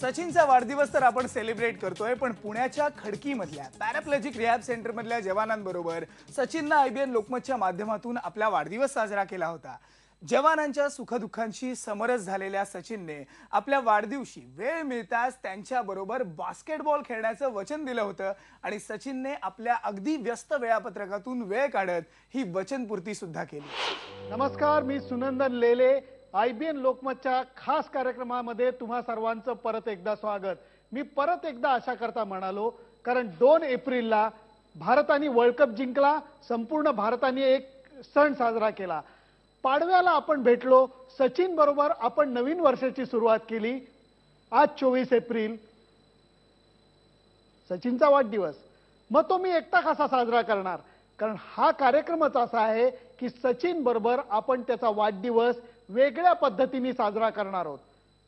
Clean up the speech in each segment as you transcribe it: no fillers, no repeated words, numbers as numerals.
सचिनचा वाढदिवस तर आपण सेलिब्रेट करतोय, पण पुण्याच्या खडकीमधल्या पॅराप्लेजिक रिहॅब सेंटरमधल्या जवानांबरोबर सचिननं आयबीएन लोकमतच्या माध्यमातून आपला वाढदिवस साजरा केला होता. जवानांच्या सुखदुःखांशी समरस झालेल्या सचिनने आपल्या वाढदिवशी वेळ मिळताच त्यांच्याबरोबर बास्केटबॉल खेळण्याचं वचन दिलं होतं आणि सचिनने आपल्या अगदी व्यस्त वेळापत्रकातून वेळ काढत ही वचनपूर्ती सुद्धा केली. नमस्कार, मी सुनंदन लेले. आयबीएन लोकमतच्या खास कार्यक्रमामध्ये तुम्हा सर्वांचं परत एकदा स्वागत. मी परत एकदा अशा करता म्हणालो कारण 2 एप्रिलला भारताने वर्ल्ड कप जिंकला. संपूर्ण भारताने एक सण साजरा केला. पाडव्याला आपण भेटलो. सचिन बरोबर आपण नवीन वर्षाची सुरुवात केली. आज 24 एप्रिल सचिनचा वाढदिवस. मग तो मी एकटा कसा साजरा करणार? कारण हा कार्यक्रमच असा आहे की सचिन बरोबर आपण त्याचा वाढदिवस वेगळ्या पद्धतीने साजरा करणार आहोत.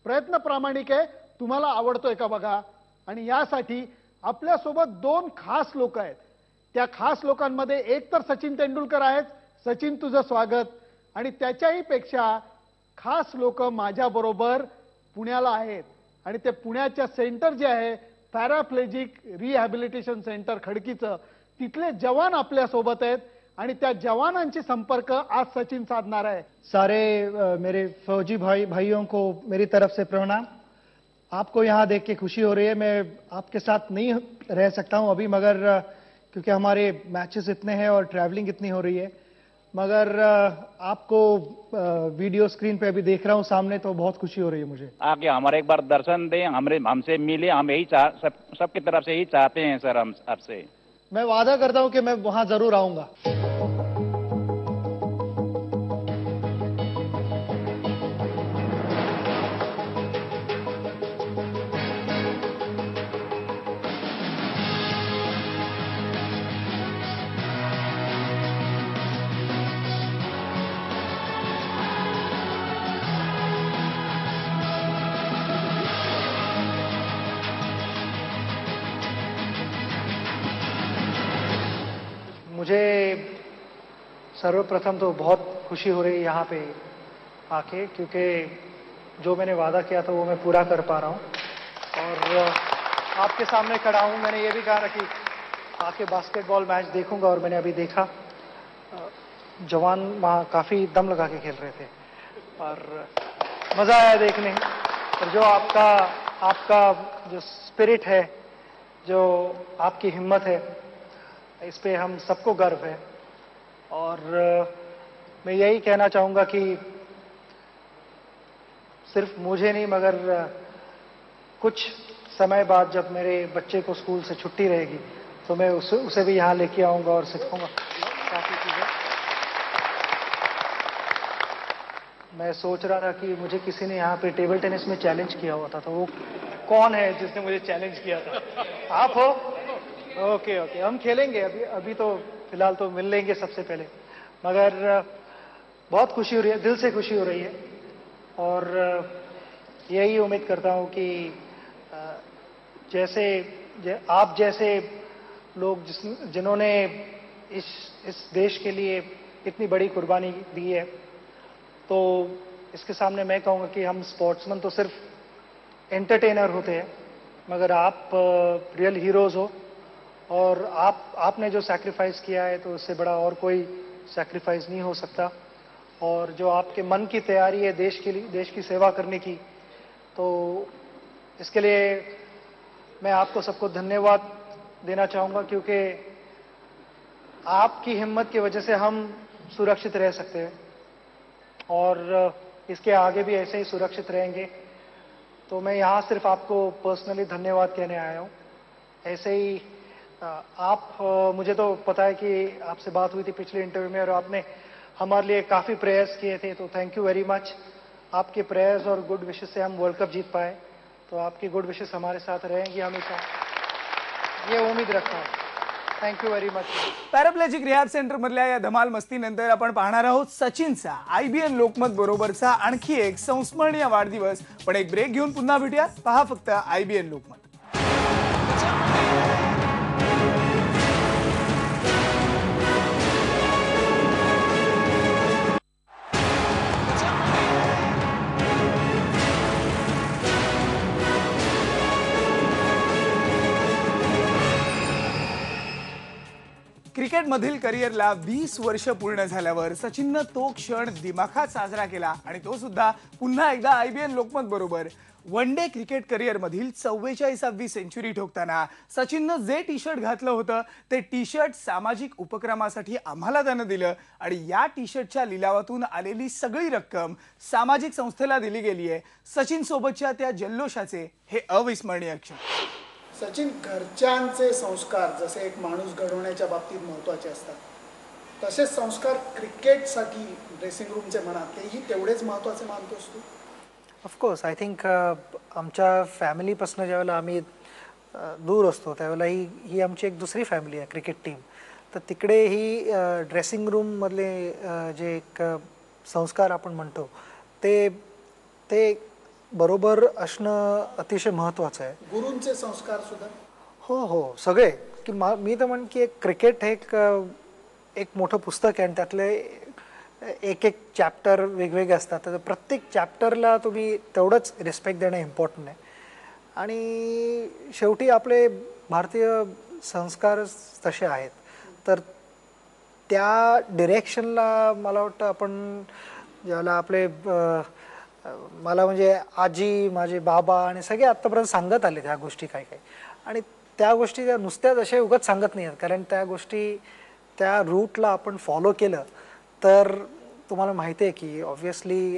प्रयत्न प्रामाणिक आहे. तुम्हाला आवडतोय का बघा. आणि यासाठी आपल्यासोबत 2 खास लोक आहेत. त्या खास लोकांमध्ये एक तर सचिन तेंडुलकर आहेत. सचिन, तुझं स्वागत. आणि त्याच्याही पेक्षा खास लोक माझ्याबरोबर पुण्याला आहेत आणि ते पुण्याच्या सेंटर जे आहे पॅराप्लेजिक रिहॅबिलिटेशन सेंटर खडकीचं, तिथले जवान आपल्या सोबत आहेत आणि त्या जवानांची संपर्क आज सचिन साधणार आहे. सारे मेरे फौजी भाइयों को मेरी तरफ से प्रणाम. आपको यहाँ देख के खुशी हो रही है. मैं आपके साथ नहीं रह सकता हूँ अभी, मगर क्योंकि हमारे मैचेस इतने हैं और ट्रैवलिंग इतनी हो रही है, मगर आपको वीडियो स्क्रीन पे अभी देख रहा हूँ सामने, तो बहुत खुशी हो रही है मुझे. आके हमारे एक बार दर्शन दें, हमसे मिले. हम यही सबकी तरफ से ही चाहते हैं सर. हम आपसे मैं वादा करता हूँ कि मैं वहां जरूर आऊंगा. मुझे सर्वप्रथम तो बहुत खुशी हो रही है यहाँ पे आके, क्योंकि जो मैंने वादा किया था वो मैं पूरा कर पा रहा हूँ और आपके सामने खड़ा हूँ. मैंने ये भी कहा कि आके बास्केटबॉल मैच देखूंगा और मैंने अभी देखा. जवान वहाँ काफ़ी दम लगा के खेल रहे थे और मज़ा आया देखने. और जो आपका जो स्पिरिट है, जो आपकी हिम्मत है, इस पे हम सबको गर्व है. और मैं यही कहना चाहूँगा कि सिर्फ मुझे नहीं, मगर कुछ समय बाद जब मेरे बच्चे को स्कूल से छुट्टी रहेगी तो मैं उसे भी यहाँ लेके आऊँगा और सिखाऊंगा काफ़ी चीज़ें. मैं सोच रहा था कि मुझे किसी ने यहाँ पे टेबल टेनिस में चैलेंज किया हुआ था, तो वो कौन है जिसने मुझे चैलेंज किया था? आप हो? ओके, हम खेलेंगे. अभी तो फिलहाल तो मिल लेंगे सबसे पहले. मगर बहुत खुशी हो रही है, दिल से खुशी हो रही है. और यही उम्मीद करता हूँ कि आप जैसे लोग जिन्होंने इस देश के लिए इतनी बड़ी कुर्बानी दी है, तो इसके सामने मैं कहूँगा कि हम स्पोर्ट्समैन तो सिर्फ एंटरटेनर होते हैं, मगर आप रियल हीरोज हो. और आपने जो सैक्रिफाइस किया है, तो उससे बड़ा और कोई सैक्रिफाइस नहीं हो सकता. और जो आपके मन की तैयारी है देश के लिए, देश की सेवा करने की, तो इसके लिए मैं आपको सबको धन्यवाद देना चाहूँगा, क्योंकि आपकी हिम्मत की वजह से हम सुरक्षित रह सकते हैं और इसके आगे भी ऐसे ही सुरक्षित रहेंगे. तो मैं यहाँ सिर्फ आपको पर्सनली धन्यवाद कहने आया हूँ. ऐसे ही मुझे तो पता है कि आपसे बात हुई थी पिछले इंटरव्यू में और आपने हमारे लिए काफ़ी प्रेयर्स किए थे, तो थैंक यू वेरी मच. आपके प्रेयर्स और गुड विशेस से हम वर्ल्ड कप जीत पाए, तो आपकी गुड विशेस हमारे साथ रहेंगी हमेशा, ये उम्मीद रखता हूँ. Thank you very much. Paraplegic rehab centre मधल्या या धमाल मस्तीनंतर आपण पाहणार आहोत सचिनचा आयबीएन लोकमत बरोबरचा आणखी एक संस्मरणीय वाढदिवस. पण एक ब्रेक घेऊन पुन्हा भेटूया. पहा फक्त आयबीएन लोकमत. क्रिकेटमधील करिअरला 20 वर्ष पूर्ण झाल्यावर सचिननं तो क्षण दिमाखात साजरा केला आणि तो सुद्धा पुन्हा एकदा IBN लोकमत बरोबर. वन डे क्रिकेट करिअरमधील 44वी सेंचुरी ठोकताना सचिननं जे टी शर्ट घातलं होतं ते टी शर्ट सामाजिक उपक्रमासाठी आम्हाला त्यानं दिलं आणि या टी शर्टच्या लिलावातून आलेली सगळी रक्कम सामाजिक संस्थेला दिली गेली आहे. सचिन सोबतच्या त्या जल्लोषाचे हे अविस्मरणीय क्षण. सचिन, घरच्यांचे संस्कार जसे एक माणूस घडवण्याच्या बाबतीत महत्त्वाचे असतात तसेच संस्कार क्रिकेटसाठी ड्रेसिंग रूमचे म्हणा तेही तेवढेच महत्त्वाचे मानतोस तू? ऑफकोर्स आय थिंक आमच्या फॅमिलीपासून ज्यावेळेला आम्ही दूर असतो त्यावेळेला ही आमची एक दुसरी फॅमिली आहे क्रिकेट टीम. तर तिकडे ही ड्रेसिंग रूममधले जे एक संस्कार आपण म्हणतो ते बरोबर असणं अतिशय महत्त्वाचं आहे. गुरूंचे संस्कार सुद्धा? हो सगळे. की मी तर म्हणेन की एक क्रिकेट हे एक मोठं पुस्तक आहे आणि त्यातले एक चॅप्टर वेगवेगळे असतात. तर प्रत्येक चॅप्टरला तुम्ही तेवढंच रिस्पेक्ट देणं इम्पॉर्टंट आहे. आणि शेवटी आपले भारतीय संस्कार तसे आहेत. तर त्या डिरेक्शनला मला वाटतं आपण ज्याला आपले मला म्हणजे आजी, माझे बाबा आणि सगळे आत्तापर्यंत सांगत आले त्या गोष्टी काय आणि त्या गोष्टी त्या नुसत्याच अशा उगाच सांगत नाही आहेत. कारण त्या गोष्टी त्या रूटला आपण फॉलो केलं तर तुम्हाला माहिती आहे की ऑब्व्हियसली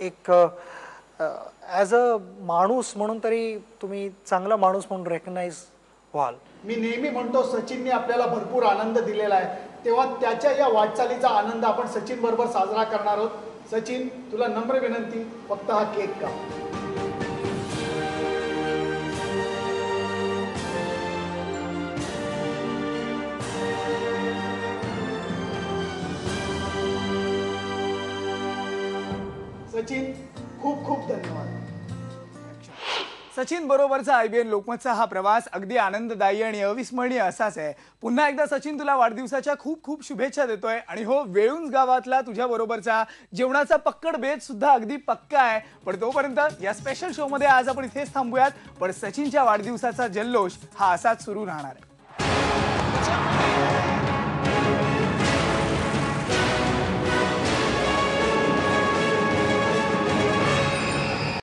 एक ॲज अ माणूस म्हणून तरी तुम्ही चांगला माणूस म्हणून रेकग्नाइज व्हाल. मी नेहमी म्हणतो सचिनने आपल्याला भरपूर आनंद दिलेला आहे, तेव्हा त्याच्या या वाटचालीचा आनंद आपण सचिन बरोबर साजरा करणार आहोत. सचिन, तुला नम्र विनंती, फक्त हा केक का. सचिन, खूप खूप धन्यवाद. सचिन बरोबरचा IBN लोकमतचा हा प्रवास अगदी आनंददायी आणि अविस्मरणीय असाच आहे. पुन्हा एकदा सचिन, तुला वाढदिवसाच्या खूप खूप शुभेच्छा देतोय. आणि हो, वेळुंज गावातला तुझ्या बरोबरचा जेवणाचा पक्कड बेत सुद्धा अगदी पक्का आहे. पण तोपर्यंत या स्पेशल शो मध्ये आज आपण इथेच थांबूयात. पण सचिनच्या वाढदिवसाचा जल्लोष हा असाच सुरू राहणार आहे.